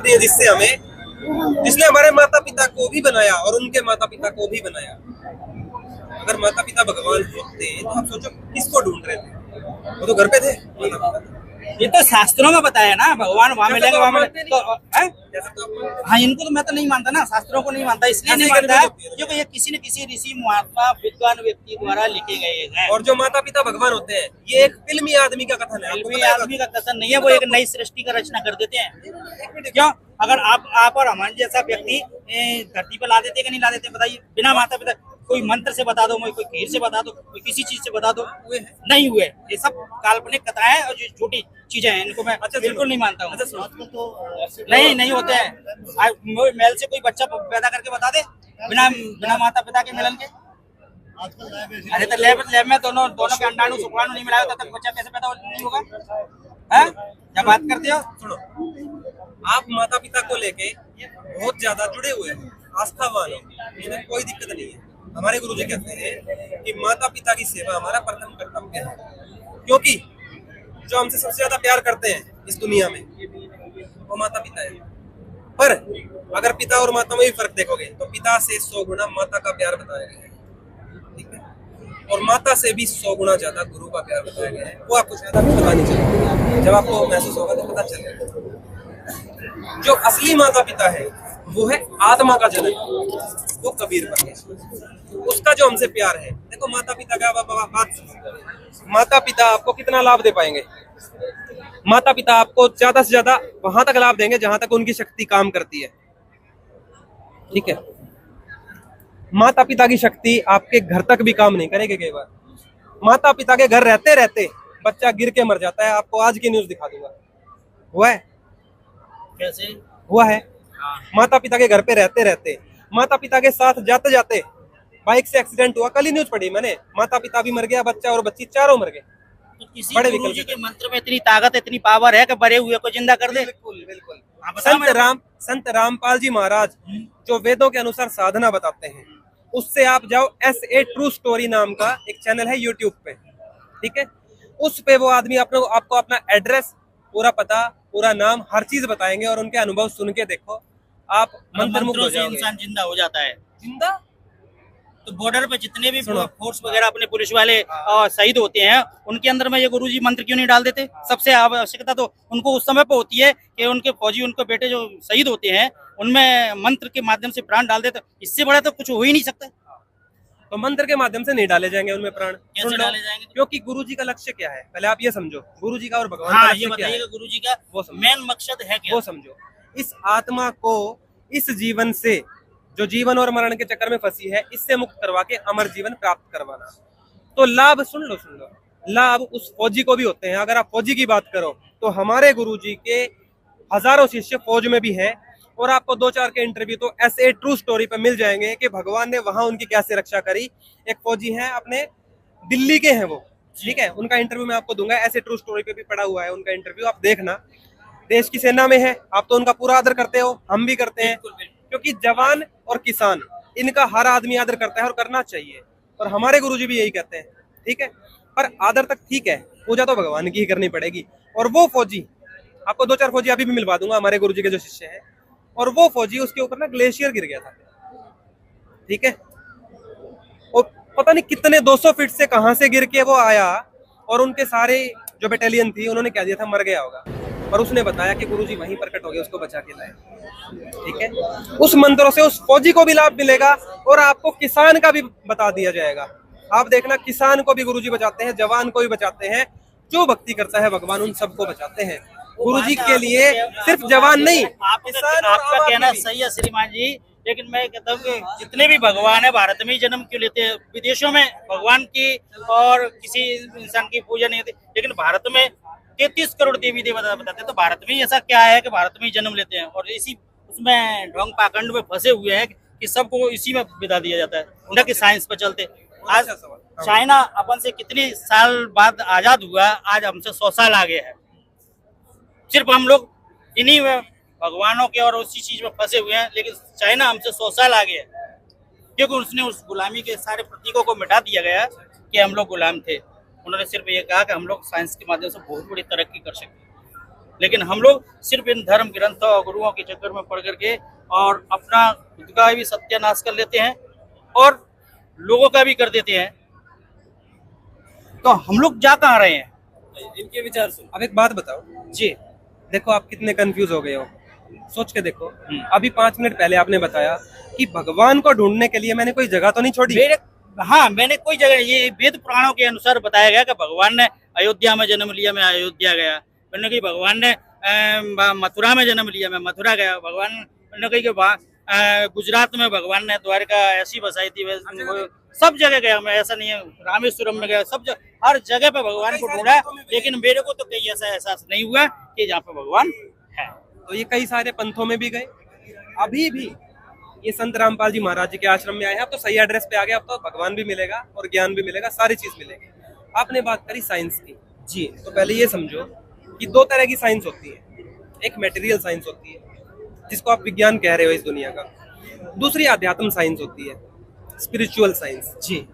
कर दिए जिसने हमारे माता पिता को भी बनाया और उनके माता पिता को भी बनाया। अगर माता पिता भगवान होते तो आप सोचो किसको ढूंढ रहे थे, वो तो घर पे थे माता पिता। ये तो शास्त्रों में बताया ना, भगवान वहाँ मिलेंगे वहाँ मिलेंगे तो हाँ, इनको तो मैं तो नहीं मानता ना, शास्त्रों को नहीं मानता, इसलिए नहीं मानता क्योंकि ये किसी न किसी ऋषि महात्मा विद्वान व्यक्ति द्वारा लिखे गए हैं। और जो माता पिता भगवान होते हैं ये एक फिल्मी आदमी का कथन है, फिल्मी आदमी का कथन नहीं है, वो एक नई सृष्टि का रचना कर देते हैं। क्यों? अगर आप और हमारे जैसा व्यक्ति धरती पर ला देते कि नहीं ला देते बताइए, बिना माता पिता, कोई मंत्र से बता दो, कोई खीर से बता दो, कोई किसी चीज से बता दो, नहीं हुए। ये सब काल्पनिक कथाएं और जो छोटी चीजें हैं इनको मैं बिल्कुल नहीं मानता हूँ। नहीं होते हैं। मेल से कोई बच्चा पैदा करके बता दे बिना माता पिता के मिलन के? अरे तो लैब में दोनों के अंडाणु शुक्राणु नहीं मिलाया तब बच्चा कैसे पैदा नहीं होगा? जब बात करते हो, सुनो, आप माता पिता को लेके बहुत ज्यादा जुड़े हुए हो, आस्थावान हो, इसमें कोई दिक्कत नहीं है। हमारे गुरुजी कहते हैं कि माता पिता की सेवा हमारा प्रथम कर्तव्य है, क्योंकि जो हमसे सबसे ज्यादा प्यार करते हैं इस दुनिया में वो माता पिता है। पर अगर पिता और माता में भी फर्क देखोगे तो पिता से 100 गुना माता का प्यार बताया गया है, ठीक है, और माता से भी 100 गुना ज्यादा गुरु का प्यार बताया गया है। वो आपको शायद अभी पता नहीं चलेगा, जब आपको महसूस होगा तो पता चलेगा। जो असली माता पिता है वो है आत्मा का जनक, वो कबीर परमेश्वर, उसका जो हमसे प्यार है। देखो माता पिता का बात, माता पिता आपको कितना लाभ दे पाएंगे? माता पिता आपको ज्यादा से ज्यादा वहां तक लाभ देंगे जहां तक उनकी शक्ति काम करती है, ठीक है। माता पिता की शक्ति आपके घर तक भी काम नहीं करेगी। कई बार माता पिता के घर रहते रहते बच्चा गिर के मर जाता है। आपको आज की न्यूज दिखा दूंगा, हुआ है। कैसे हुआ है? माता पिता के घर पे रहते रहते, माता पिता के साथ जाते जाते बाइक से एक्सीडेंट हुआ, कल ही न्यूज पढ़ी मैंने, माता पिता भी मर गया, बच्चा और बच्ची चारों मर गए। तो किसी गुरुजी के मंत्र में इतनी ताकत, इतनी पावर है कि मरे हुए को जिंदा कर दे। बिल्कुल। संत रामपाल जी महाराज जो वेदों के अनुसार साधना बताते हैं, उससे आप जाओ, SA ट्रू स्टोरी नाम का एक चैनल है यूट्यूब पे, ठीक है, उस पे वो आदमी आपको अपना एड्रेस, पूरा पता, पूरा नाम, हर चीज बताएंगे और उनके अनुभव सुन के देखो, आप मंत्रमुग्ध हो जाओगे। इंसान जिंदा हो जाता है। जिंदा तो बॉर्डर पे जितने भी फोर्स वगैरह अपने पुलिस वाले शहीद होते हैं, उनके अंदर में ये गुरुजी मंत्र क्यों नहीं डाल देते? सबसे आवश्यकता तो उनको उस समय पे होती है कि उनके फौजी, उनके बेटे जो शहीद होते हैं, उनमें मंत्र के माध्यम से प्राण डाल देते। इससे बड़ा तो कुछ हो ही नहीं सकता। तो मंत्र के माध्यम से नहीं डाले जाएंगे उनमें प्राण। कैसे डाले जाएंगे? क्योंकि गुरुजी का लक्ष्य क्या है, पहले आप ये समझो, गुरुजी का और भगवान का लक्ष्य क्या है? गुरुजी का वो मेन मकसद है क्या? वो समझो, इस आत्मा को इस जीवन से, जो जीवन और मरण के चक्कर में फंसी है, इससे मुक्त करवा के अमर जीवन प्राप्त करवाना। तो लाभ सुन लो, लाभ उस फौजी को भी होते हैं। अगर आप फौजी की बात करो तो हमारे गुरुजी के हजारों शिष्य फौज में भी है, और आपको 2-4 के इंटरव्यू तो SA ट्रू स्टोरी पे मिल जाएंगे कि भगवान ने वहां उनकी कैसे रक्षा करी। एक फौजी है अपने दिल्ली के हैं वो, ठीक है, उनका इंटरव्यू मैं आपको दूंगा, SA ट्रू स्टोरी पे भी पड़ा हुआ है उनका इंटरव्यू, आप देखना। देश की सेना में है, आप तो उनका पूरा आदर करते हो, हम भी करते हैं, क्योंकि जवान और किसान इनका हर आदमी आदर करता है और करना चाहिए, और हमारे गुरुजी भी यही कहते हैं, ठीक है। पर आदर तक ठीक है, पूजा तो भगवान की ही करनी पड़ेगी। और वो फौजी, आपको 2-4 फौजी अभी भी मिलवा दूंगा हमारे गुरुजी के जो शिष्य हैं, और वो फौजी, उसके ऊपर ना ग्लेशियर गिर गया था, ठीक है, और पता नहीं कितने 200 फीट से कहां से गिर के वो आया, और उनके सारे जो बटालियन थी उन्होंने कह दिया था मर गया होगा, और उसने बताया कि गुरुजी वहीं प्रकट हो गए, उसको बचा के लाए, ठीक है। उस मंत्रों से उस फौजी को भी लाभ मिलेगा और आपको किसान का भी बता दिया जाएगा। आप देखना, किसान को भी गुरुजी बचाते हैं, जवान को भी बचाते हैं, जो भक्ति करता है भगवान उन सबको बचाते हैं। गुरुजी के लिए सिर्फ जवान नहीं, आपका कहना सही है श्रीमान जी, लेकिन मैं कहता हूँ कि जितने भी भगवान है भारत में ही जन्म क्यों लेते हैं? विदेशों में भगवान की और किसी इंसान की पूजा नहीं होती, लेकिन भारत में 33 करोड़ देवी देवता बताते हैं। तो भारत में ऐसा क्या है कि भारत में ही जन्म लेते हैं और इसी उसमें ढोंग पाखंड में फंसे हुए हैं कि सबको इसी में बिता दिया जाता है, उनका कि साइंस पर चलते। आज चाइना अपन से कितनी साल बाद आजाद हुआ, आज हमसे 100 साल आगे है। सिर्फ हम लोग इन्हीं में भगवानों के और उसी चीज में फंसे हुए हैं, लेकिन चाइना हमसे 100 साल आगे है, क्योंकि उसने उस गुलामी के सारे प्रतीकों को मिटा दिया गया कि हम लोग गुलाम थे। उन्होंने सिर्फ ये कहा कि हम लोग साइंस के माध्यम से बहुत बड़ी तरक्की कर सकते हैं। लेकिन हम लोग सिर्फ इन धर्म ग्रंथों और गुरुओं के चक्कर में पड़ करके और अपना खुद का भी सत्यानाश कर लेते हैं और लोगों का भी कर देते हैं। तो हम लोग जा कहाँ रहे हैं? इनके विचार सुन। अब एक बात बताओ जी, देखो आप कितने कंफ्यूज हो गए हो, सोच के देखो। अभी 5 मिनट पहले आपने बताया कि भगवान को ढूंढने के लिए मैंने कोई जगह तो नहीं छोड़ी। मैंने कोई जगह, ये वेद पुराणों के अनुसार बताया गया कि भगवान ने अयोध्या में जन्म लिया, मैं अयोध्या गया। मैंने कही भगवान ने मथुरा में जन्म लिया, मैं मथुरा गया। भगवान मैंने कही कि गुजरात में भगवान ने द्वारका ऐसी बसाई थी, सब जगह गया मैं, ऐसा नहीं है। रामेश्वरम में गया, सब हर जगह पे भगवान को ढूंढा, लेकिन मेरे को तो कहीं ऐसा एहसास नहीं हुआ कि जहाँ पे भगवान है। तो ये कई सारे पंथों में भी गए, अभी भी ये संत रामपाल जी महाराज जी के आश्रम में आए हैं। अब तो सही एड्रेस पे आ गया, अब तो भगवान भी मिलेगा और ज्ञान भी मिलेगा, सारी चीज मिलेगी। आपने बात करी साइंस की जी, तो पहले ये समझो कि 2 तरह की साइंस होती है। एक मटेरियल साइंस होती है जिसको आप विज्ञान कह रहे हो इस दुनिया का, दूसरी आध्यात्म साइंस होती है, स्पिरिचुअल साइंस जी।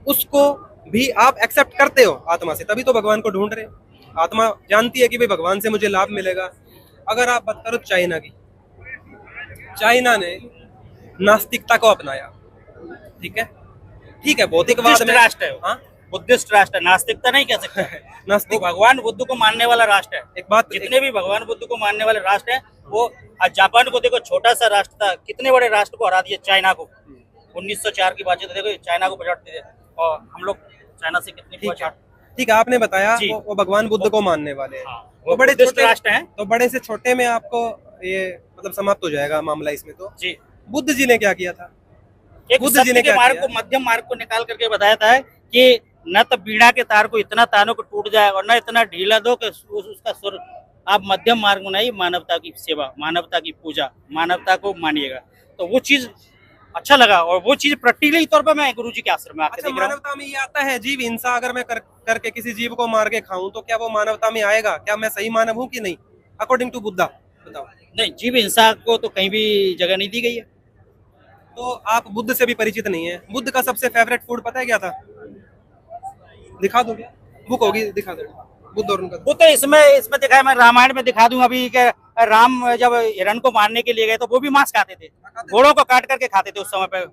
उसको भी आप एक्सेप्ट करते हो आत्मा से, तभी तो भगवान को ढूंढ रहे हो। आत्मा जानती है कि भाई भगवान से मुझे लाभ मिलेगा। अगर आप बात करो चाइना की, चाइना ने नास्तिकता को अपनाया, ठीक है, भौतिकवाद में राष्ट्र है, हाँ, बुद्धिस्ट राष्ट्र है, नास्तिकता नहीं कह सकते। नास्तिक भगवान बुद्ध को मानने वाला राष्ट्र है। एक बात, जितने भी भगवान बुद्ध को मानने वाले राष्ट्र हैं, वो आज जापान को देखो, छोटा सा राष्ट्र था, कितने बड़े राष्ट्र को हरा दिया, चाइना को। 1904 की बात है, देखो चाइना को पछाड़ते थे, और हम लोग चाइना से कितनी ठीक है। आपने बताया वो भगवान बुद्ध को मानने वाले हैं, वो बड़े छोटे राष्ट्र हैं, तो बड़े से छोटे में आपको ये मतलब समाप्त हो जाएगा मामला इसमें। तो जी, बुद्ध जी ने क्या किया था? बुद्ध जी ने क्या मार्ग को, मध्यम मार्ग को निकाल करके बताया था कि न तो बीड़ा के तार को इतना तानो को टूट जाए और न इतना ढीला दो कि उसका सुर। आप मध्यम मार्ग बनाइए, मानवता की सेवा, मानवता की पूजा, मानवता को मानिएगा। तो वो चीज अच्छा लगा, और वो चीज प्रैक्टिकली तौर पर मैं गुरुजी के आश्रम में आके देख रहा हूं। मानवता में ये आता है जीव हिंसा अगर मैं करके किसी जीव को मार के खाऊं तो क्या वो मानवता में आएगा? क्या मैं सही मानव हूं कि नहीं, अकॉर्डिंग टू बुद्धा? बताओ। नहीं, जीव हिंसा को तो कहीं भी जगह नहीं दी गई है। तो आप बुद्ध से भी परिचित नहीं है। बुद्ध का सबसे फेवरेट फूड पता है क्या था? दिखा दो क्या? बुक होगी, दिखा दो। बुद्ध और उनका बुद्ध इसमें दिखाया, मैं रामायण में दिखा दूं। अभी के राम जब हिरण को मारने के लिए गए तो वो भी मांस खाते थे, घोड़ों को काट करके खाते थे उस समय पे।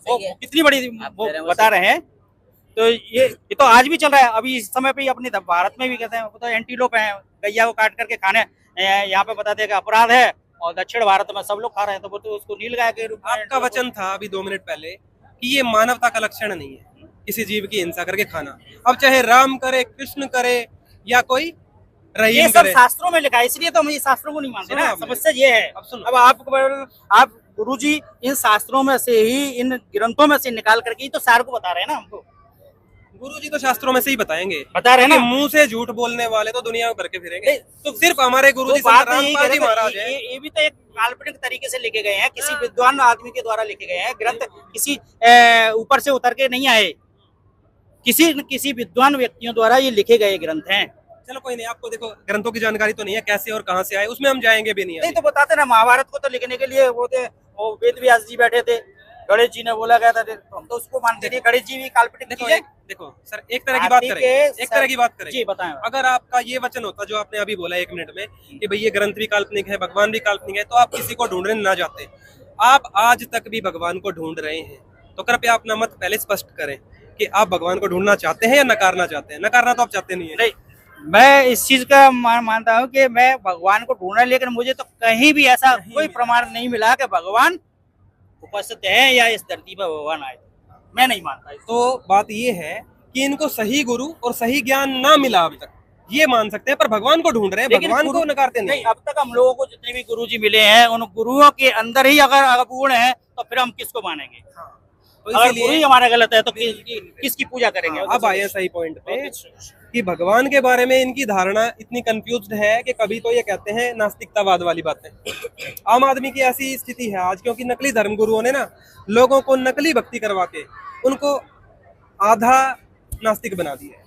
वो कितनी बड़ी वो बता रहे हैं। तो ये तो आज भी चल रहा है। अभी इस समय पे ही अपने भारत में भी कहते हैं, वो तो एंटीलोप है, गैया को काट करके खाने यहाँ पे बताते हैं कि अपराध है, और दक्षिण भारत में सब लोग खा रहे हैं। तो वो तो उसको नीलगाय के रूप में। आपका वचन था अभी 2 मिनट पहले कि ये मानवता का लक्षण नहीं है किसी जीव की हिंसा करके खाना। अब चाहे राम करे, कृष्ण करे, या कोई रहीम ये सब करे, शास्त्रों में लिखा है, इसलिए तो हम ये शास्त्रों को नहीं मानते ना। समस्या ये है। अब आप गुरुजी इन शास्त्रों में से ही, इन ग्रंथों में से निकाल करके तो सार को बता रहे हैं ना हमको। गुरुजी तो शास्त्रों में से ही बताएंगे, बता रहे हैं ना। मुंह से झूठ बोलने वाले तो दुनिया में भर के फिरेंगे। तो सिर्फ हमारे गुरुजी रामपाल जी महाराज है, ये भी तो एक काल्पनिक तरीके से लिखे गए हैं, किसी विद्वान आदमी के द्वारा लिखे गए हैं ग्रंथ, किसी ऊपर से उतर के नहीं आए, किसी विद्वान व्यक्तियों द्वारा ये लिखे गए ग्रंथ हैं। चलो कोई नहीं, आपको देखो ग्रंथों की जानकारी तो नहीं है कैसे और कहां से आए, उसमें हम जाएंगे भी नहीं। तो बताते ना, महाभारत को तो लिखने के लिए वो वेद व्यास जी बैठे थे, गणेश जी ने बोला गया था, तो हम तो उसको मानते थे। गणेश जी भी काल्पनिक चीज है। देखो सर, एक तरह की बात करें, जी बताएं। अगर आपका ये वचन होता जो आपने अभी बोला 1 मिनट में कि भाई ये ग्रंथ भी काल्पनिक है, भगवान भी काल्पनिक है, तो आप किसी को ढूंढने ना जाते। आप आज तक भी भगवान को ढूंढ रहे हैं, तो कृपया अपना मत पहले स्पष्ट करें कि आप भगवान को ढूंढना चाहते हैं या नकारना चाहते हैं। नकारना तो आप चाहते नहीं है। नहीं, मैं इस चीज का मानता हूँ कि मैं भगवान को ढूंढना, लेकिन मुझे तो कहीं भी ऐसा कोई प्रमाण नहीं मिला कि भगवान उपस्थित है या इस धरती पर भगवान आए। मैं नहीं मानता। तो बात ये है कि इनको सही गुरु और सही ज्ञान ना मिला अब तक, ये मान सकते हैं, पर भगवान को ढूंढ रहे हैं, भगवान को नकारते नहीं। अब तक हम लोगों को जितने भी गुरुजी मिले हैं, उन गुरुओं के अंदर ही अगर अपूर्ण है तो फिर हम किसको मानेंगे? तो इसीलिए हमारा गलत है तो किसकी पूजा करेंगे? अब आए सही पॉइंट पे कि भगवान के बारे में इनकी धारणा इतनी कंफ्यूज्ड है कि कभी तो ये कहते हैं नास्तिकतावाद वाली बातें। आम आदमी की ऐसी स्थिति है आज, क्योंकि नकली धर्म गुरुओं ने ना लोगों को नकली भक्ति करवा के उनको आधा नास्तिक बना दिया है,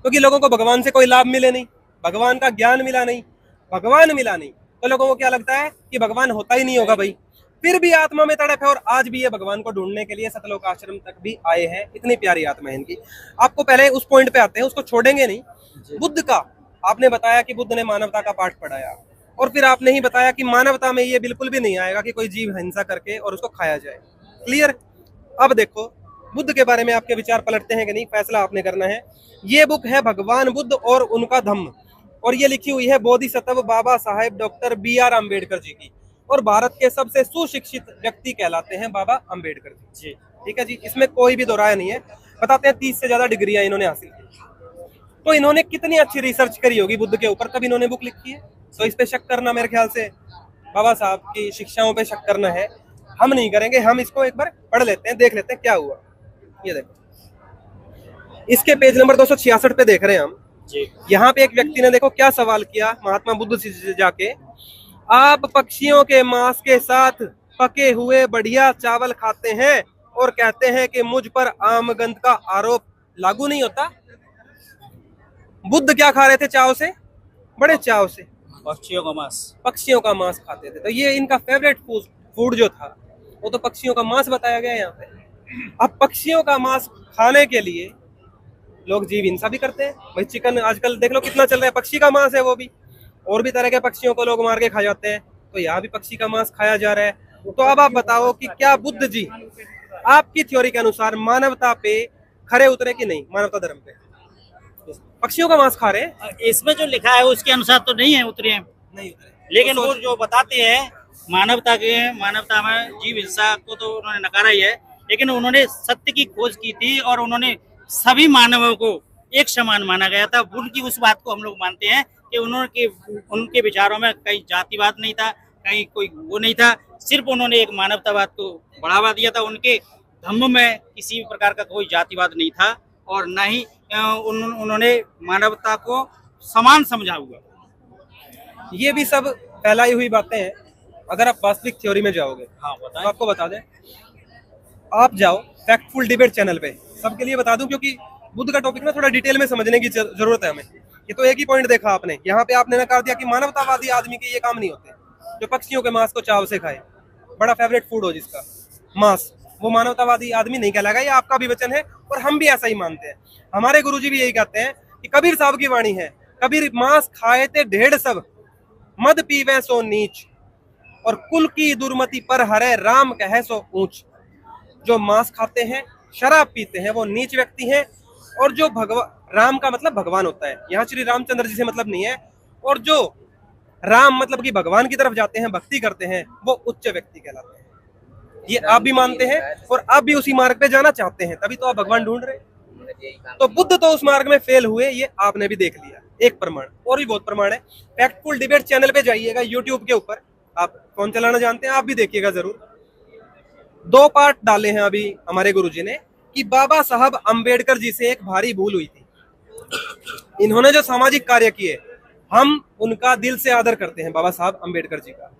क्योंकि लोगों को भगवान से कोई लाभ मिले नहीं, भगवान का ज्ञान मिला नहीं, भगवान मिला नहीं, तो लोगों को क्या लगता है कि भगवान होता ही नहीं होगा भाई। फिर भी आत्मा में तड़प है और आज भी ये भगवान को ढूंढने के लिए सतलोक आश्रम तक भी आए हैं। इतनी प्यारी आत्मा है इनकी। आपको पहले उस पॉइंट पे आते हैं, उसको छोड़ेंगे नहीं। बुद्ध का आपने बताया कि बुद्ध ने मानवता का पाठ पढ़ाया, और फिर आपने ही बताया कि मानवता में ये बिल्कुल भी नहीं आएगा कि कोई जीव हिंसा करके और उसको खाया जाए। क्लियर। अब देखो बुद्ध के बारे में आपके विचार पलटते हैं कि नहीं, फैसला आपने करना है। ये बुक है भगवान बुद्ध और उनका धम्म, और ये लिखी हुई है बोधिसत्व बाबा साहेब डॉक्टर BR अम्बेडकर जी की, और भारत के सबसे सुशिक्षित व्यक्ति कहलाते हैं बाबा अम्बेडकर जी। ठीक है जी, इसमें कोई भी दो राय नहीं है। बताते हैं 30 से ज्यादा डिग्रियां इन्होंने हासिल की, तो इन्होंने कितनी अच्छी रिसर्च करी होगी बुद्ध के ऊपर, तब इन्होंने बुक लिखी है। तो इस पे शक करना मेरे ख्याल से बाबा साहब की शिक्षाओं पे शक करना है, हम नहीं करेंगे। हम इसको एक बार पढ़ लेते हैं, देख लेते हैं क्या हुआ। ये देखो, इसके पेज नंबर 266 पे देख रहे हैं हम जी। यहाँ पे एक व्यक्ति ने देखो क्या सवाल किया महात्मा बुद्ध से जाके, आप पक्षियों के मांस के साथ पके हुए बढ़िया चावल खाते हैं और कहते हैं कि मुझ पर आमगंध का आरोप लागू नहीं होता। बुद्ध क्या खा रहे थे चाव से, बड़े चाव से पक्षियों का मांस खाते थे। तो ये इनका फेवरेट फूड जो था वो तो पक्षियों का मांस बताया गया है यहाँ पे। अब पक्षियों का मांस खाने के लिए लोग जीव हिंसा भी करते हैं। भाई चिकन आजकल देख लो कितना चल रहा है, पक्षी का मांस है वो भी, और भी तरह के पक्षियों को लोग मार के खा जाते हैं, तो यहाँ भी पक्षी का मांस खाया जा रहा है। तो अब आप बताओ कि क्या बुद्ध जी आपकी थ्योरी के अनुसार मानवता पे खरे उतरे कि नहीं, मानवता धर्म पे पक्षियों का मांस खा रहे हैं? इसमें जो लिखा है उसके अनुसार तो नहीं है उतरे हैं, नहीं उतरे। लेकिन वो जो बताते हैं मानवता में जीव हिंसा को तो उन्होंने नकारा ही है, लेकिन उन्होंने सत्य की खोज की थी और उन्होंने सभी मानवों को एक समान माना गया था। उनकी उस बात को हम लोग मानते हैं कि उनके विचारों में कहीं जातिवाद नहीं था, कहीं कोई वो नहीं था, सिर्फ उन्होंने एक मानवतावाद को बढ़ावा दिया था। उनके धम्म में किसी प्रकार का कोई जातिवाद नहीं था और न ही उन्होंने मानवता को समान समझा हुआ। ये भी सब फैलाई हुई बातें हैं। अगर आप वास्तविक थ्योरी में जाओगे, हाँ बताएं, तो आपको बता दें, आप जाओ फैक्टफुल डिबेट चैनल पे, सबके लिए बता दूं क्योंकि बुद्ध का टॉपिक ना थोड़ा डिटेल में समझने की जरूरत है हमें। ये तो एक ही पॉइंट देखा आपने, यहाँ पे आपने नकार दिया कि मानवतावादी आदमी के ये काम नहीं होते जो पक्षियों के मांस को चाव से खाए, बड़ा फेवरेट फूड हो जिसका मांस, वो मानवतावादी आदमी नहीं कहलाएगा। ये आपका भी वचन है और हम भी ऐसा ही मानते हैं। हमारे गुरुजी भी यही कहते हैं कि कबीर साहब की वाणी है, कबीर मांस खाए थे ढेढ़ सब, मद पीवे सो नीच, और कुल की दुर्मति पर हरे राम कहे सो ऊंच। जो मांस खाते हैं, शराब पीते हैं, वो नीच व्यक्ति हैं, और जो राम का मतलब भगवान होता है, यहाँ श्री रामचंद्र जी से मतलब नहीं है, और जो राम मतलब कि भगवान की तरफ जाते हैं, भक्ति करते हैं, वो उच्च व्यक्ति कहलाते हैं। ये आप भी मानते हैं और आप भी उसी मार्ग पे जाना चाहते हैं, तभी तो आप भगवान ढूंढ रहे हैं। तो बुद्ध तो उस मार्ग में फेल हुए, ये आपने भी देख लिया। एक प्रमाण और भी बहुत प्रमाण है। फैक्टफुल डिबेट चैनल पे जाइएगा यूट्यूब के ऊपर, आप फोन चलाना जानते हैं, आप भी देखिएगा जरूर। 2 पार्ट डाले हैं अभी हमारे गुरुजी ने कि बाबा साहब अंबेडकर जी से एक भारी भूल हुई थी। इन्होंने जो सामाजिक कार्य किए, हम उनका दिल से आदर करते हैं बाबा साहब अंबेडकर जी का,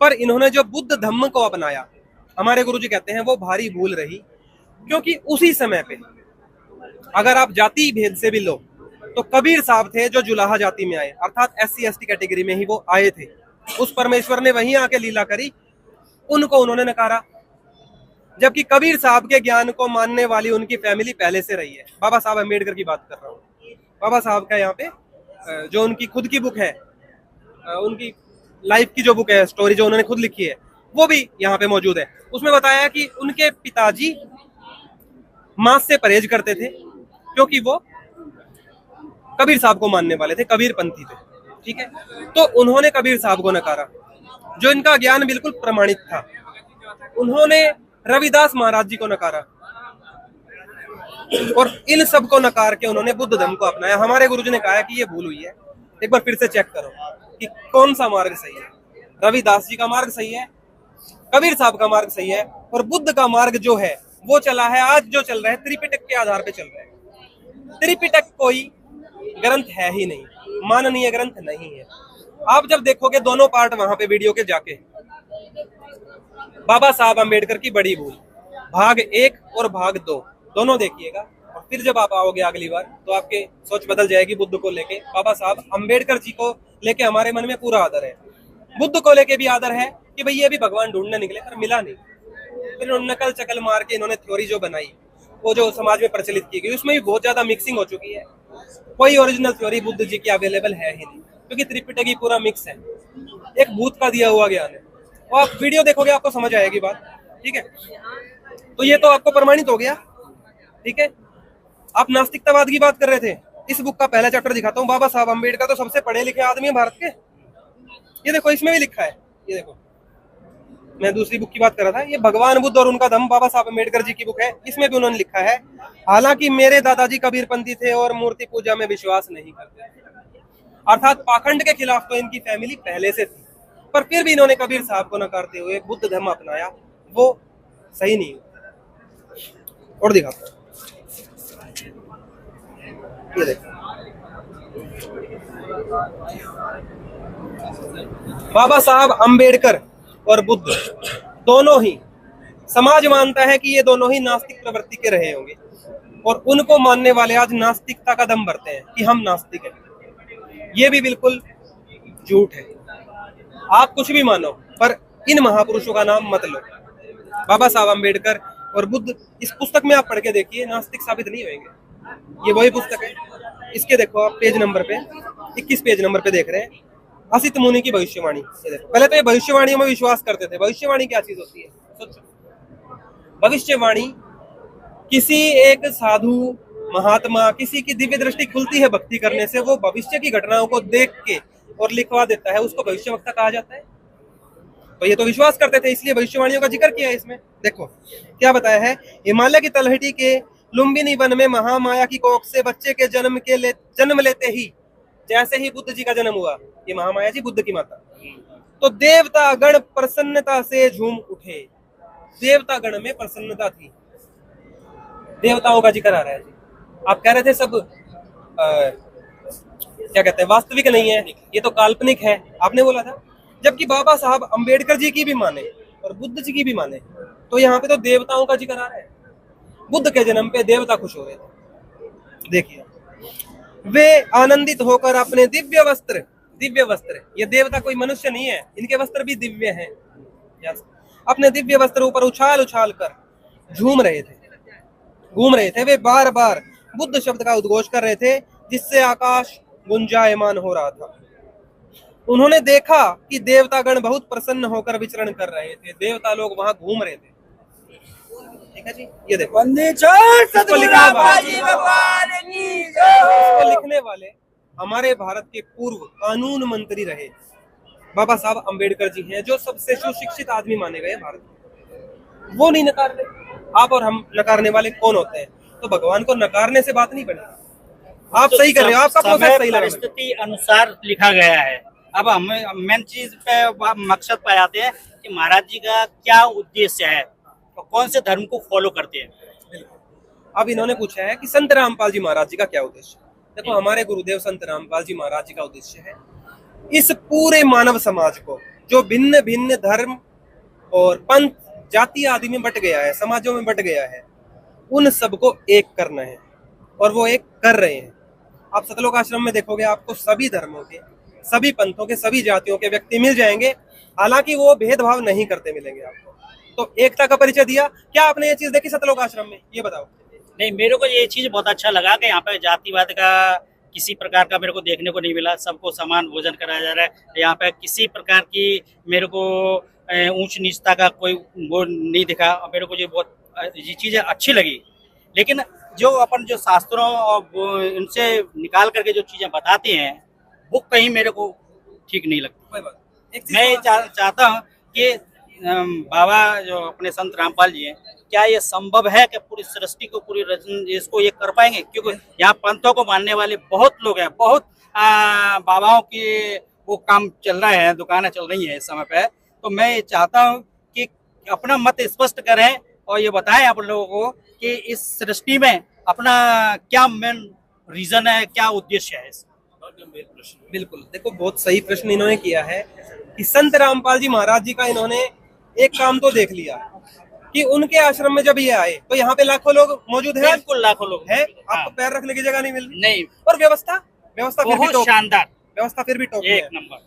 पर इन्होंने जो बुद्ध धम्म को अपनाया, हमारे गुरुजी कहते हैं वो भारी भूल रही। क्योंकि उसी समय पे अगर आप जाति भेद से भी लो तो कबीर साहब थे जो जुलाहा जाति में आए, अर्थात SC ST कैटेगरी में ही वो आए थे। उस परमेश्वर ने वहीं आके लीला करी, उनको उन्होंने नकारा। जबकि कबीर साहब के ज्ञान को मानने वाली उनकी फैमिली पहले से रही है। बाबा साहब अम्बेडकर की बात कर रहा हूँ। बाबा साहब का यहाँ पे जो उनकी खुद की बुक है, उनकी लाइफ की जो बुक है, स्टोरी जो उन्होंने खुद लिखी है, वो भी यहाँ पे मौजूद है। उसमें बताया कि उनके पिताजी मांस से परहेज करते थे क्योंकि वो कबीर साहब को मानने वाले थे, कबीर पंथी थे। ठीक है, तो उन्होंने कबीर साहब को नकारा जो इनका ज्ञान बिल्कुल प्रमाणित था। उन्होंने रविदास महाराज जी को नकारा और इन सब को नकार के उन्होंने बुद्ध धर्म को अपनाया। हमारे गुरुजी ने कहा है कि ये भूल हुई है, एक बार फिर से चेक करो कि कौन सा मार्ग सही है। रविदास जी का मार्ग सही है, कबीर साहब का मार्ग सही है, और बुद्ध का मार्ग जो है वो चला है, आज जो चल रहा है त्रिपिटक के आधार पे चल रहा है। त्रिपिटक कोई ग्रंथ है ही नहीं, माननीय ग्रंथ नहीं है। आप जब देखोगे दोनों पार्ट वहां पे वीडियो के जाके, बाबा साहब अंबेडकर की बड़ी भूल भाग 1 और भाग 2 दोनों देखिएगा, और फिर जब आप आओगे अगली बार तो आपके सोच बदल जाएगी। बुद्ध को लेके, बाबा साहब अंबेडकर जी को लेके हमारे मन में पूरा आदर है, बुद्ध को लेके भी आदर है कि भाई ये भी भगवान ढूंढने निकले पर मिला नहीं। फिर नकल चकल मार के इन्होंने थ्योरी जो बनाई, वो जो समाज में प्रचलित की गई, उसमें भी बहुत ज्यादा मिक्सिंग हो चुकी है। कोई ओरिजिनल थ्योरी बुद्ध जी की अवेलेबल है ही नहीं, क्योंकि त्रिपिटकी पूरा मिक्स है, एक भूत का दिया हुआ ज्ञान है। और आप वीडियो देखोगे आपको समझ आएगी बात, ठीक है। तो ये तो आपको प्रमाणित हो गया, ठीक है। आप नास्तिकतावाद की बात कर रहे थे, इस बुक का पहला चैप्टर दिखाता हूँ। बाबा साहब अम्बेडकर तो सबसे पढ़े लिखे आदमी है भारत के, ये देखो इसमें भी लिखा है, ये देखो मैं दूसरी बुक की बात कर रहा था, ये भगवान बुद्ध और उनका धम्म बाबा साहब अम्बेडकर जी की बुक है, इसमें भी उन्होंने लिखा है, हालांकि मेरे दादाजी कबीरपंथी थे और मूर्ति पूजा में विश्वास नहीं करते थे। अर्थात पाखंड के खिलाफ तो इनकी फैमिली पहले से थी, पर फिर भी इन्होंने कबीर साहब को नकारते हुए बुद्ध धर्म अपनाया, वो सही नहीं। और दिखाता हूं, ये देखो बाबा साहब अम्बेडकर और बुद्ध दोनों ही, समाज मानता है कि ये दोनों ही नास्तिक प्रवृत्ति के रहे होंगे, और उनको मानने वाले आज नास्तिकता का दम भरते हैं कि हम नास्तिक हैं। ये भी बिल्कुल झूठ है। आप कुछ भी मानो, पर इन महापुरुषों का नाम मत लो। बाबा साहब अम्बेडकर और बुद्ध, इस पुस्तक में आप पढ़ के देखिए, नास्तिक साबित नहीं होंगे। ये वही पुस्तक है, इसके देखो आप पेज नंबर पे 21 पेज नंबर पे देख रहे हैं, असित मुनि की भविष्यवाणी। ये देखो, पहले तो ये भविष्यवाणियों में विश्वास करते थे। भविष्यवाणी क्या चीज होती है सोचो। भविष्यवाणी किसी एक साधु महात्मा, किसी की दिव्य दृष्टि खुलती है भक्ति करने से, वो भविष्य की घटनाओं को देख के और लिखवा देता है, उसको भविष्यवक्ता कहा जाता है। तो ये तो विश्वास करते थे, इसलिए भविष्यवाणियों का जिक्र किया है इसमें। देखो क्या बताया है, हिमालय की तलहटी के लुम्बिनी वन में महामाया की कोख से बच्चे के जन्म लेते ही, जैसे ही बुद्ध जी का जन्म हुआ, ये महामाया जी बुद्ध की माता, तो देवता गण प्रसन्नता से झूम उठे। देवता गण में प्रसन्नता थी, देवताओं का जिक्र आ रहा है जी। आप कह रहे थे सब क्या कहते हैं, वास्तविक नहीं है, ये तो काल्पनिक है, आपने बोला था। जबकि बाबा साहब अम्बेडकर जी की भी माने और बुद्ध जी की भी माने, तो यहाँ पे तो देवताओं का जिक्र आ रहा है। बुद्ध के जन्म पे देवता खुश हो रहे थे। देखिए, वे आनंदित होकर अपने दिव्य वस्त्र, ये देवता कोई मनुष्य नहीं है, इनके वस्त्र भी दिव्य हैं, अपने दिव्य वस्त्र ऊपर उछाल उछाल कर घूम रहे थे। वे बार बार बुद्ध शब्द का उद्घोष कर रहे थे, जिससे आकाश गुंजायमान हो रहा था। उन्होंने देखा कि देवतागण बहुत प्रसन्न होकर विचरण कर रहे थे, देवता लोग वहां घूम रहे थे। ठीक है जी, ये देखो इसको लिखने वाले हमारे भारत के पूर्व कानून मंत्री रहे बाबा साहब अम्बेडकर जी हैं, जो सबसे सुशिक्षित आदमी माने गए भारत में। वो नहीं नकार रहे, आप और हम नकारने वाले कौन होते हैं? तो भगवान को नकारने से बात नहीं बनेगी। आप सही कर रहे हो, आपका प्रोसेस सही लग रहा है। परिस्थिति अनुसार लिखा गया है। अब हम मेन चीज पे मकसद पे आते हैं कि महाराज जी का क्या उद्देश्य है और कौन से धर्म को फॉलो करते हैं। अब इन्होंने पूछा है कि संत रामपाल जी महाराज जी का क्या उद्देश्य है। देखो, हमारे गुरुदेव संत रामपाल जी महाराज जी का उद्देश्य है इस पूरे मानव समाज को, जो भिन्न भिन्न धर्म और पंथ जाति आदि में बट गया है, समाजों में बट गया है, उन सबको एक करना है, और वो एक कर रहे हैं। आप सतलोक आश्रम में देखोगे, आपको सभी धर्मों के, सभी पंथों के, सभी जातियों के व्यक्ति मिल जाएंगे, हालांकि वो भेदभाव नहीं करते मिलेंगे आपको। तो एकता का परिचय दिया। क्या आपने ये चीज देखी सतलोक आश्रम में? ये बताओ। नहीं, मेरे को ये चीज बहुत अच्छा लगा कि यहाँ पे जातिवाद का किसी प्रकार का मेरे को देखने को नहीं मिला। सबको समान भोजन कराया जा रहा है। यहाँ पे किसी प्रकार की मेरे को ऊंच नीचता का कोई वो नहीं दिखा। मेरे को ये बहुत ये चीजें अच्छी लगी। लेकिन जो अपन जो शास्त्रों और उनसे निकाल करके जो चीजें बताते हैं, वो कहीं मेरे को ठीक नहीं लगती। मैं चाहता हूँ कि बाबा जो अपने संत रामपाल जी हैं, क्या ये संभव है कि पूरी सृष्टि को, पूरी इसको ये कर पाएंगे? क्योंकि यहाँ पंथों को मानने वाले बहुत लोग हैं, बहुत बाबाओं की वो काम चल रहा है, दुकानें चल रही हैं इस समय पे। तो मैं चाहता हूँ कि अपना मत स्पष्ट करें और ये बताएं आप लोगों को कि इस सृष्टि में अपना क्या मेन रीजन है, क्या उद्देश्य है। बिल्कुल, देखो बहुत सही प्रश्न इन्होंने किया है कि संत रामपाल जी महाराज जी का इन्होंने एक काम तो देख लिया कि उनके आश्रम में जब ये आए तो यहाँ पे लाखों लोग मौजूद हैं। बिल्कुल लाखों लोग हैं। आपको पैर रखने की जगह नहीं मिल रही। नहीं। और व्यवस्था फिर भी टॉप, शानदार व्यवस्था फिर भी टॉप एक नंबर।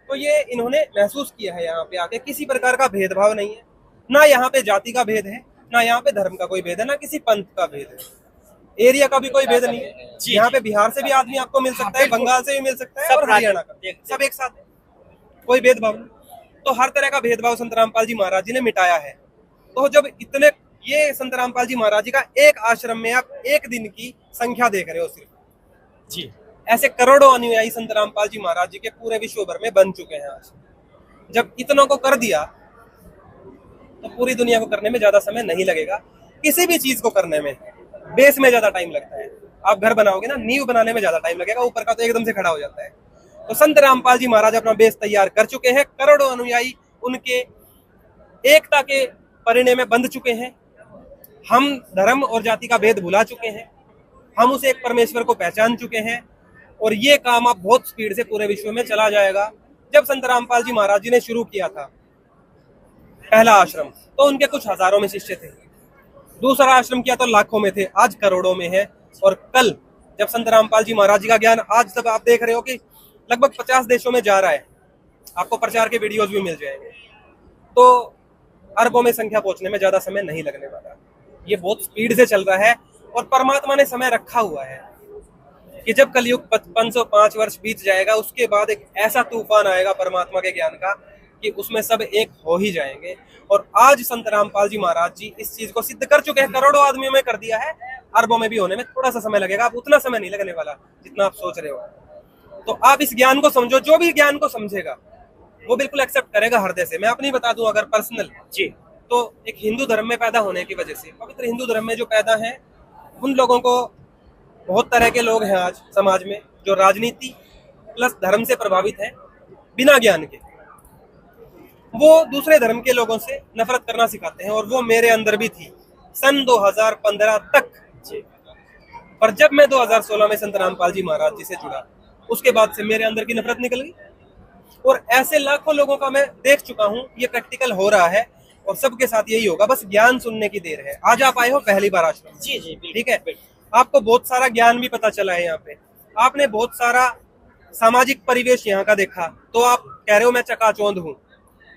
तो ये इन्होंने महसूस किया है यहाँ पे आके, किसी प्रकार का भेदभाव नहीं है, ना यहाँ पे जाति का भेद है, ना यहाँ पे धर्म का कोई भेद है, ना किसी पंथ का भेद है। एरिया का भी कोई भेद नहीं है। यहाँ पे बिहार से भी आदमी आपको मिल सकता है, बंगाल से भी मिल सकता है और हरियाणा का, सब एक साथ है, कोई भेदभाव नहीं। तो हर तरह का भेदभाव संत रामपाल जी महाराज जी ने मिटाया है। तो जब इतने, ये संत रामपाल जी महाराज जी का एक आश्रम में आप एक दिन की संख्या देख रहे हो सिर्फ जी, ऐसे करोड़ों अनुयायी संत रामपाल जी महाराज जी के पूरे विश्व भर में बन चुके हैं आज। जब इतनों को कर दिया तो पूरी दुनिया को करने में ज्यादा समय नहीं लगेगा। किसी भी चीज को करने में बेस में ज्यादा टाइम लगता है। आप घर बनाओगे ना, नींव बनाने में ज्यादा टाइम लगेगा, ऊपर का तो एकदम से खड़ा हो जाता है। तो संत रामपाल जी महाराज अपना बेस तैयार कर चुके हैं, करोड़ों अनुयायी उनके एकता के परिणय में बंध चुके हैं। हम धर्म और जाति का भेद भुला चुके हैं, हम उस एक परमेश्वर को पहचान चुके हैं। और ये काम अब बहुत स्पीड से पूरे विश्व में चला जाएगा। जब संत रामपाल जी महाराज जी ने शुरू किया था पहला आश्रम, तो उनके कुछ हजारों में शिष्य थे। दूसरा आश्रम किया तो लाखों में थे, आज करोड़ों में है। और कल जब संत रामपाल जी महाराज जी का ज्ञान, आज तक आप देख रहे हो कि लगभग 50 देशों में जा रहा है, आपको प्रचार के वीडियोस भी मिल जाएंगे। तो अरबों में संख्या पहुंचने में ज्यादा समय नहीं लगने वाला। ये बहुत स्पीड से चल रहा है और परमात्मा ने समय रखा हुआ है कि जब कलयुग 505 वर्ष बीत जाएगा, उसके बाद एक ऐसा तूफान आएगा परमात्मा के ज्ञान का कि उसमें सब एक हो ही जाएंगे। और आज संत रामपाल जी महाराज जी इस चीज को सिद्ध कर चुके हैं, करोड़ों आदमियों में कर दिया है। अरबों में भी होने में थोड़ा सा समय लगेगा, अब उतना समय नहीं लगने वाला जितना आप सोच रहे हो। तो आप इस ज्ञान को समझो, जो भी ज्ञान को समझेगा वो बिल्कुल एक्सेप्ट करेगा हृदय से। मैं अपनी बता दूं अगर पर्सनल जी, तो एक हिंदू धर्म में पैदा होने की वजह से, पवित्र हिंदू धर्म में जो पैदा है, उन लोगों को, बहुत तरह के लोग हैं आज समाज में जो राजनीति प्लस धर्म से प्रभावित हैं, बिना ज्ञान के वो दूसरे धर्म के लोगों से नफरत करना सिखाते हैं। और वो मेरे अंदर भी थी सन 2015 तक। पर जब मैं 2016 में संत रामपाल जी महाराज जी से जुड़ा, उसके बाद से मेरे अंदर की नफरत निकल गई। और ऐसे लाखों लोगों का मैं देख चुका हूँ, ये प्रैक्टिकल हो रहा है और सबके साथ यही होगा, बस ज्ञान सुनने की देर है। आज आप आए हो पहली बार आश्रम, जी जी, ठीक है, आपको बहुत सारा ज्ञान भी पता चला है। यहाँ पे आपने बहुत सारा सामाजिक परिवेश यहाँ का देखा, तो आप कह रहे हो मैं चकाचौंध हूँ।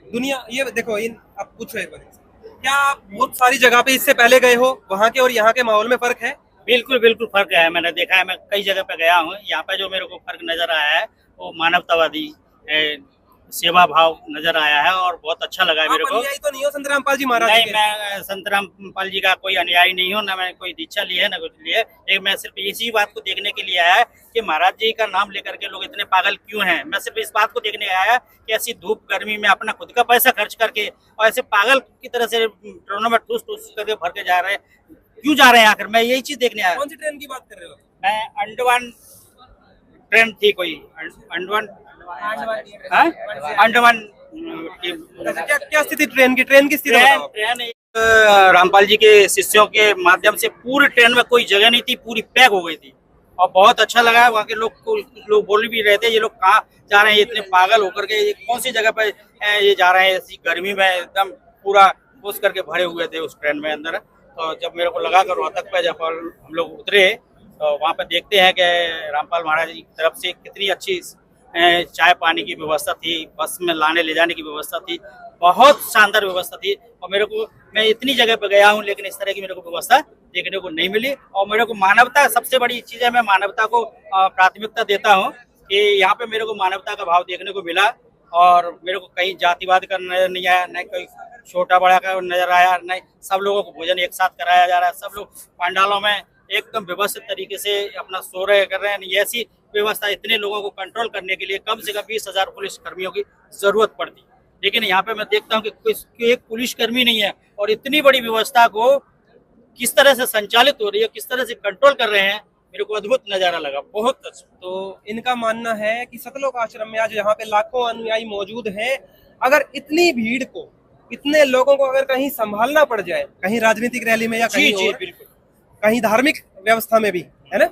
दुनिया, ये देखो, इन आप पूछो एक बार, क्या आप बहुत सारी जगह पे इससे पहले गए हो? वहाँ के और यहाँ के माहौल में फर्क है? बिल्कुल बिल्कुल फर्क है। मैंने देखा है, मैं कई जगह पे गया हूँ। यहाँ पे जो मेरे को फर्क नजर आया है वो मानवतावादी सेवा भाव नजर आया है और बहुत अच्छा लगा है मेरे को। अनुयायी तो नहीं हो संत रामपाल जी महाराज नहीं, के? मैं संत रामपाल जी का कोई अनुयायी नहीं हूँ, ना मैंने कोई दीक्षा ली है ना कुछ ली है। लेकिन मैं सिर्फ इसी बात को देखने के लिए आया कि महाराज जी का नाम लेकर के लोग इतने पागल क्यों हैं। मैं सिर्फ इस बात को देखने आया कि ऐसी धूप गर्मी में अपना खुद का पैसा खर्च करके और ऐसे पागल की तरह से ट्रेनों में ठूस ठूस करके भर के जा रहे हैं, क्यों जा रहे हैं आखिर। मैं यही चीज देखने आया। कौन सी ट्रेन की बात कर रहे हो? मैं अंडमान ट्रेन थी कोई, अंडमान अंडमान क्या क्या स्थिति ट्रेन की? ट्रेन की स्थिति बताओ। ट्रेन रामपाल जी के शिष्यों के माध्यम से पूरी ट्रेन में कोई जगह नहीं थी, पूरी पैक हो गई थी और बहुत अच्छा लगा। वहाँ के लोग बोल भी रहे थे ये लोग कहाँ जा रहे हैं इतने पागल होकर के, ये कौन सी जगह पे ये जा रहे हैं ऐसी गर्मी में, एकदम पूरा घुस करके भरे हुए थे उस ट्रेन में अंदर। तो जब मेरे को लगा कर रोहतक पे जब हम लोग उतरे तो वहाँ पे देखते हैं कि रामपाल महाराज जी की तरफ से कितनी अच्छी चाय पानी की व्यवस्था थी, बस में लाने ले जाने की व्यवस्था थी, बहुत शानदार व्यवस्था थी। और मैं इतनी जगह पे गया हूँ लेकिन इस तरह की मेरे को व्यवस्था देखने को नहीं मिली। और मेरे को मानवता, सबसे बड़ी चीज है, मैं मानवता को प्राथमिकता देता हूँ कि यहाँ पे मेरे को मानवता का भाव देखने को मिला। और मेरे को कहीं जातिवाद का नजर नहीं आया, न कोई छोटा बड़ा का नजर आया, न सब लोगों को भोजन एक साथ कराया जा रहा है। सब लोग पंडालों में एकदम व्यवस्थित तरीके से अपना सो रहे कर रहे हैं। ऐसी व्यवस्था, इतने लोगों को कंट्रोल करने के लिए कम से कम 20,000 पुलिस कर्मियों की जरूरत पड़ती, लेकिन यहाँ पे मैं देखता हूँ कि कोई एक पुलिस कर्मी नहीं है। और इतनी बड़ी व्यवस्था को किस तरह से संचालित हो रही है, किस तरह से कंट्रोल कर रहे हैं, मेरे को अद्भुत नजारा लगा, बहुत अच्छा। तो इनका मानना है कि सतलोक आश्रम में आज यहाँ पे लाखों अनुयायी मौजूद हैं। अगर इतनी भीड़ को, इतने लोगों को अगर कहीं संभालना पड़ जाए, कहीं राजनीतिक रैली में या कहीं और, कहीं धार्मिक व्यवस्था में भी, है ना,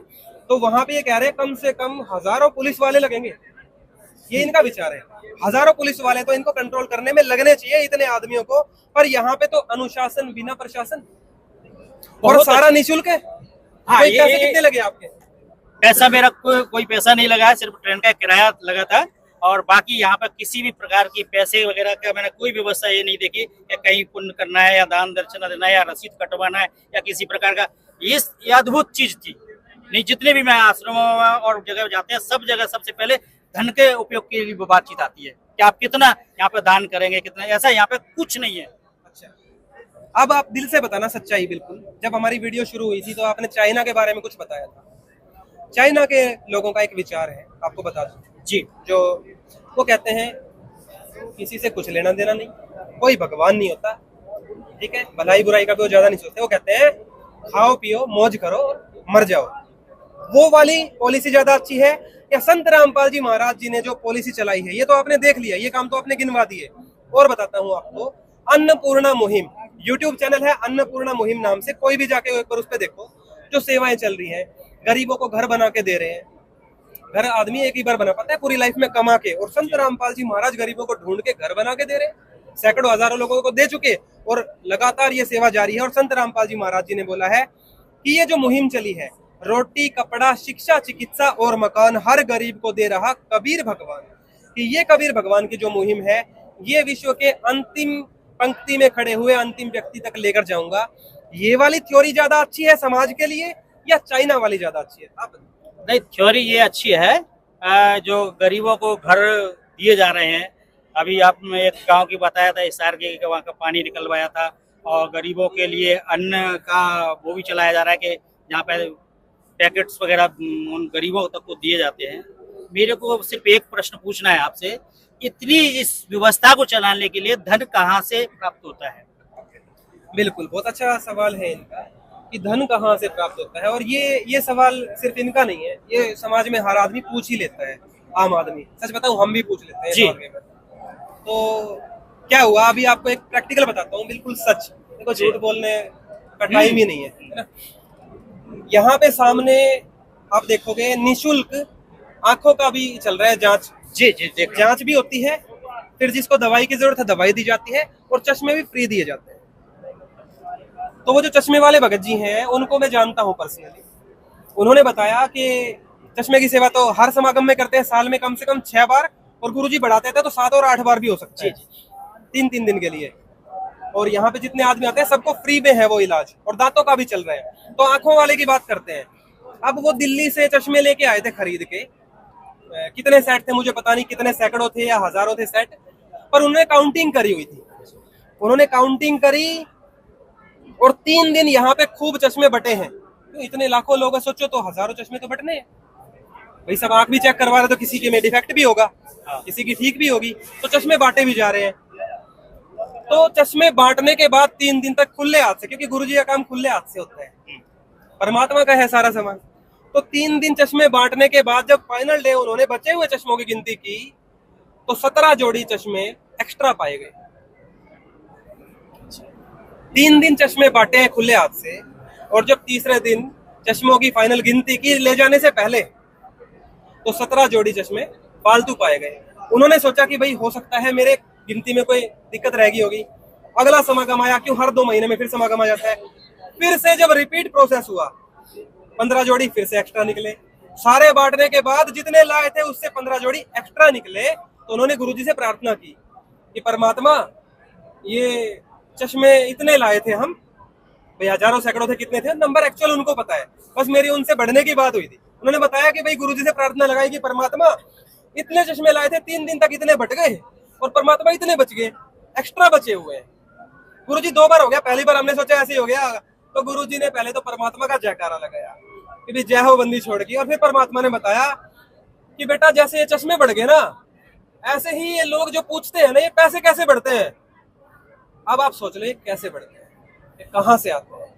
तो वहां पे ये कह रहे हैं कम से कम हजारों पुलिस वाले लगेंगे। ये इनका विचार है, हजारों पुलिस वाले तो इनको कंट्रोल करने में लगने चाहिए इतने आदमियों को। पर यहाँ पे तो अनुशासन बिना प्रशासन, और सारा निःशुल्क है। हाँ, पैसे कितने लगे आपके? पैसा मेरा कोई पैसा नहीं लगा है, सिर्फ ट्रेन का किराया लगा था। और बाकी यहाँ पर किसी भी प्रकार की पैसे वगैरह का मैंने कोई व्यवस्था ये नहीं देखी कि कहीं पुण्य करना है या दान दर्शन देना है या रसीद कटवाना है या किसी प्रकार का। ये अद्भुत चीज थी। नहीं, जितने भी मैं आश्रमों में और जगह जाते हैं, सब जगह सबसे पहले धन के उपयोग के लिए बातचीत आती है कि आप कितना यहाँ पे दान करेंगे, कितना। ऐसा यहाँ पे कुछ नहीं है। अच्छा, अब आप दिल से बताना सच्चाई। बिल्कुल, जब हमारी वीडियो शुरू हुई थी तो आपने चाइना के बारे में कुछ बताया था। चाइना के लोगों का एक विचार है, आपको बता दूं जी, जो वो कहते हैं किसी से कुछ लेना देना नहीं, कोई भगवान नहीं होता, ठीक है, भलाई बुराई का भी वो ज्यादा नहीं सोचते। वो कहते हैं खाओ पियो मौज करो और मर जाओ। वो वाली पॉलिसी ज्यादा अच्छी है या संत रामपाल जी महाराज जी ने जो पॉलिसी चलाई है? ये तो आपने देख लिया, ये काम तो आपने गिनवा दिए। और बताता हूँ आपको, अन्नपूर्णा मुहिम यूट्यूब चैनल है, अन्नपूर्णा मुहिम नाम से, कोई भी जाके एक बार उस पर देखो जो सेवाएं चल रही हैं। गरीबों को घर बना के दे रहे हैं। घर आदमी एक ही बार बना पाता है पूरी लाइफ में कमा के, और संत रामपाल जी महाराज गरीबों को ढूंढ के घर बना के दे रहे हैं। सैकड़ों हजारों लोगों को दे चुके और लगातार ये सेवा जारी है। और संत रामपाल जी महाराज जी ने बोला है कि ये जो मुहिम चली है, रोटी कपड़ा शिक्षा चिकित्सा और मकान हर गरीब को दे रहा कबीर भगवान, कि ये कबीर भगवान की जो मुहिम है, ये विश्व के अंतिम पंक्ति में खड़े हुए अंतिम व्यक्ति तक लेकर जाऊंगा। ये वाली थ्योरी ज्यादा अच्छी है समाज के लिए या चाइना वाली ज्यादा अच्छी है? आप नहीं, थ्योरी ये अच्छी है। जो गरीबों को घर दिए जा रहे हैं, अभी आपने एक गांव की बताया था, हिसार के वहाँ का पानी निकलवाया था, और गरीबों के लिए अन्न का वो भी चलाया जा रहा है कि जहाँ पे पैकेट्स वगैरह उन गरीबों तक को दिए जाते हैं। मेरे को सिर्फ एक प्रश्न पूछना है आपसे, इतनी इस व्यवस्था को चलाने के लिए धन कहाँ से प्राप्त होता है? बिल्कुल, बहुत अच्छा सवाल है इनका कि धन कहाँ से प्राप्त होता है। और ये सवाल सिर्फ इनका नहीं है, ये समाज में हर आदमी पूछ ही लेता है। आम आदमी, सच बताऊं, हम भी पूछ लेते हैं जी। तो क्या हुआ, अभी आपको एक प्रैक्टिकल बताता हूँ, बिल्कुल सच। देखो, झूठ बोलने का टाइम ही नहीं है ना। यहाँ पे सामने आप देखोगे निशुल्क आंखों का भी चल रहा है जांच। जी जी, देख जांच भी होती है, फिर जिसको दवाई की जरूरत है दवाई दी जाती है, और चश्मे भी फ्री दिए जाते हैं। तो वो जो चश्मे वाले भगत जी हैं, उनको मैं जानता हूँ पर्सनली। उन्होंने बताया कि चश्मे की सेवा तो हर समागम में करते हैं, साल में कम से कम 6 बार, और गुरुजी बढ़ाते थे तो 7 और 8 बार भी हो सकता है, 3-3 दिन के लिए। और यहाँ पे जितने आदमी आते हैं सबको फ्री में है वो इलाज, और दांतों का भी चल रहा है। तो आंखों वाले की बात करते हैं। अब वो दिल्ली से चश्मे लेके आए थे खरीद के, कितने सेट थे मुझे पता नहीं, कितने सैकड़ों थे या हजारों थे सेट, पर उन्होंने काउंटिंग करी हुई थी। उन्होंने काउंटिंग करी और 3 दिन यहाँ पे खूब चश्मे बटे हैं। तो इतने लाखों लोग हैं, सोचो तो हजारों चश्मे तो बटने हैं भाई। सब आंख भी चेक करवा रहे, तो किसी के में डिफेक्ट भी होगा, किसी की ठीक भी होगी, तो चश्मे बांटे भी जा रहे हैं। तो चश्मे बांटने के बाद 3 दिन तक खुले हाथ से, क्योंकि गुरुजी का काम खुले हाथ से होता है, परमात्मा का है सारा सामान। तो 3 दिन चश्मे बांटने के बाद जब फाइनल डे उन्होंने बचे हुए चश्मों की गिनती की, तो 17 जोड़ी चश्मे एक्स्ट्रा पाए गए। 3 दिन चश्मे बांटे हैं खुले हाथ से, और जब तीसरे दिन चश्मों की फाइनल गिनती की ले जाने से पहले, तो 17 जोड़ी चश्मे फालतू पाए गए। उन्होंने सोचा कि भाई हो सकता है मेरे गिनती में कोई दिक्कत रह गई होगी। अगला समागम आया, क्यों हर 2 महीने में फिर समागम आ जाता है। फिर से जब रिपीट प्रोसेस हुआ, 15 जोड़ी फिर से एक्स्ट्रा निकले। सारे बांटने के बाद जितने लाए थे उससे 15 जोड़ी एक्स्ट्रा निकले। तो उन्होंने गुरुजी से प्रार्थना की कि परमात्मा, ये चश्मे इतने लाए थे हम, भाई हजारों सैकड़ों थे, कितने थे नंबर एक्चुअल उनको पता है, बस मेरी उनसे बढ़ने की बात हुई थी। उन्होंने बताया कि भाई गुरुजी से प्रार्थना लगाई कि परमात्मा, इतने चश्मे लाए थे, 3 दिन तक इतने बट गए, और परमात्मा इतने बच गए, एक्स्ट्रा बचे हुए हैं। गुरुजी 2 बार हो गया, पहली बार हमने सोचा ऐसे ही हो गया, तो गुरुजी ने पहले तो परमात्मा का जयकारा लगाया कि भाई जय हो बंदी छोड़ की, और फिर परमात्मा ने बताया कि बेटा जैसे ये चश्मे बढ़ गए ना, ऐसे ही ये लोग जो पूछते हैं ना, ये पैसे कैसे बढ़ते हैं। अब आप सोच लो ये कैसे बढ़ते हैं, ये कहाँ से आते हैं।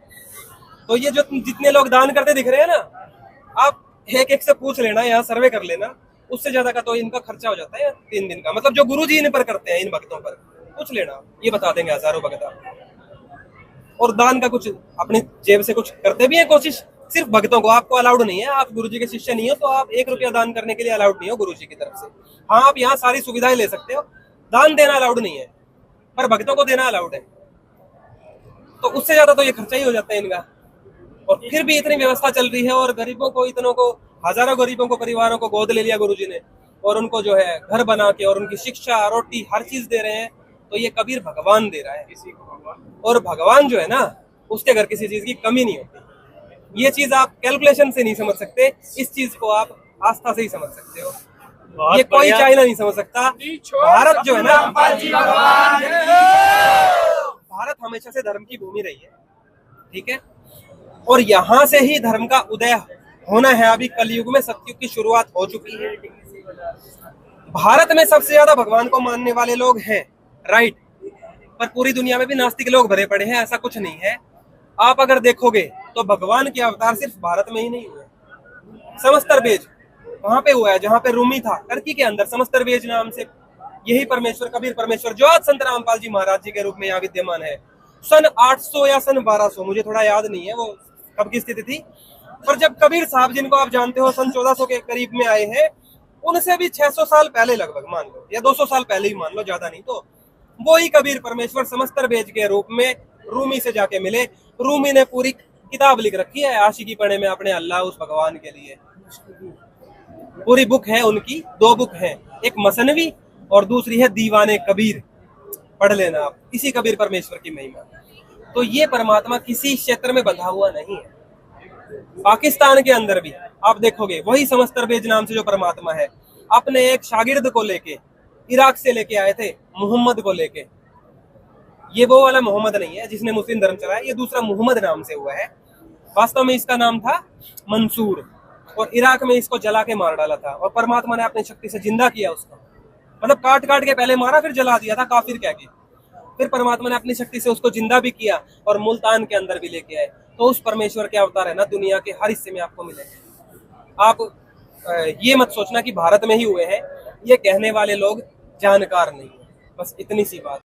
तो ये जो जितने लोग दान करते दिख रहे हैं ना, आप एक एक से पूछ लेना, यहाँ सर्वे कर लेना, उससे ज्यादा का तो इनका खर्चा हो जाता है 3 दिन का। मतलब जो गुरुजी इन पर करते हैं, इन भक्तों पर पूछ लेना, ये बता देंगे हजारों भक्त। और दान का कुछ अपनी जेब से कुछ करते भी है कोशिश, सिर्फ भक्तों को, आपको अलाउड नहीं है। आप गुरुजी के शिष्य नहीं हो तो आप 1 रुपया दान करने के लिए अलाउड नहीं हो गुरुजी की तरफ से। हाँ, आप यहाँ सारी सुविधाएं ले सकते हो, दान देना अलाउड नहीं है, पर भक्तों को देना अलाउड है। तो उससे ज्यादा तो ये खर्चा ही हो जाता है इनका। और फिर भी इतनी व्यवस्था चल रही है, और गरीबों को, इतनों को, हजारों गरीबों को, परिवारों को गोद ले लिया गुरुजी ने, और उनको जो है घर बना के, और उनकी शिक्षा, रोटी, हर चीज दे रहे हैं। तो ये कबीर भगवान दे रहा है किसी को, और भगवान जो है ना, उसके घर किसी चीज की कमी नहीं होती। ये चीज आप कैलकुलेशन से नहीं समझ सकते, इस चीज को आप आस्था से ही समझ सकते हो। ये कोई चाइना नहीं समझ सकता। भारत जो है ना, भारत हमेशा से धर्म की भूमि रही है, ठीक है, और यहाँ से ही धर्म का उदय होना है। अभी कलयुग में सतयुग की शुरुआत हो चुकी है। भारत में सबसे ज्यादा भगवान को मानने वाले लोग हैं, राइट, पर पूरी दुनिया में भी नास्तिक लोग भरे पड़े हैं, ऐसा कुछ नहीं है। आप अगर देखोगे तो भगवान के अवतार सिर्फ भारत में ही नहीं हुए, समस्तरबेज वहां पे हुआ है जहां पे रूमी था, टर्की के अंदर समस्तरबेज नाम से यही परमेश्वर, कबीर परमेश्वर, जो आज संत रामपाल जी महाराज जी के रूप में यहाँ विद्यमान है। सन 800 या सन 1200, मुझे थोड़ा याद नहीं है वो कब की स्थिति थी, पर जब कबीर साहब, जिनको आप जानते हो, सन 1400 के करीब में आए हैं, उनसे भी 600 साल पहले लगभग मान लो, या 200 साल पहले ही मान लो, ज्यादा नहीं, तो वो ही कबीर परमेश्वर समस्तरबेज के रूप में रूमी से जाके मिले। रूमी ने पूरी किताब लिख रखी है आशिकी पढ़े में अपने अल्लाह उस भगवान के लिए, पूरी बुक है उनकी, 2 बुक हैं, एक मसनवी और दूसरी है दीवाने कबीर, पढ़ लेना आप, इसी कबीर परमेश्वर की महिमा। तो ये परमात्मा किसी क्षेत्र में बंधा हुआ नहीं है। पाकिस्तान के अंदर भी आप देखोगे वही समस्तरबेज नाम से जो परमात्मा है, अपने एक शागिर्द को लेके इराक से लेके आए थे, मोहम्मद को लेके। ये वो वाला मोहम्मद नहीं है जिसने मुस्लिम धर्म चलाया, ये दूसरा मोहम्मद नाम से हुआ है। वास्तव में इसका नाम था मंसूर, और इराक में इसको जला के मार डाला था, और परमात्मा ने अपनी शक्ति से जिंदा किया उसको, मतलब काट काट के पहले मारा फिर जला दिया था काफिर कह के, फिर परमात्मा ने अपनी शक्ति से उसको जिंदा भी किया और मुल्तान के अंदर भी लेके आए। तो उस परमेश्वर के अवतार है ना, दुनिया के हर हिस्से में आपको मिलेंगे। आप ये मत सोचना कि भारत में ही हुए हैं, ये कहने वाले लोग जानकार नहीं है, बस इतनी सी बात।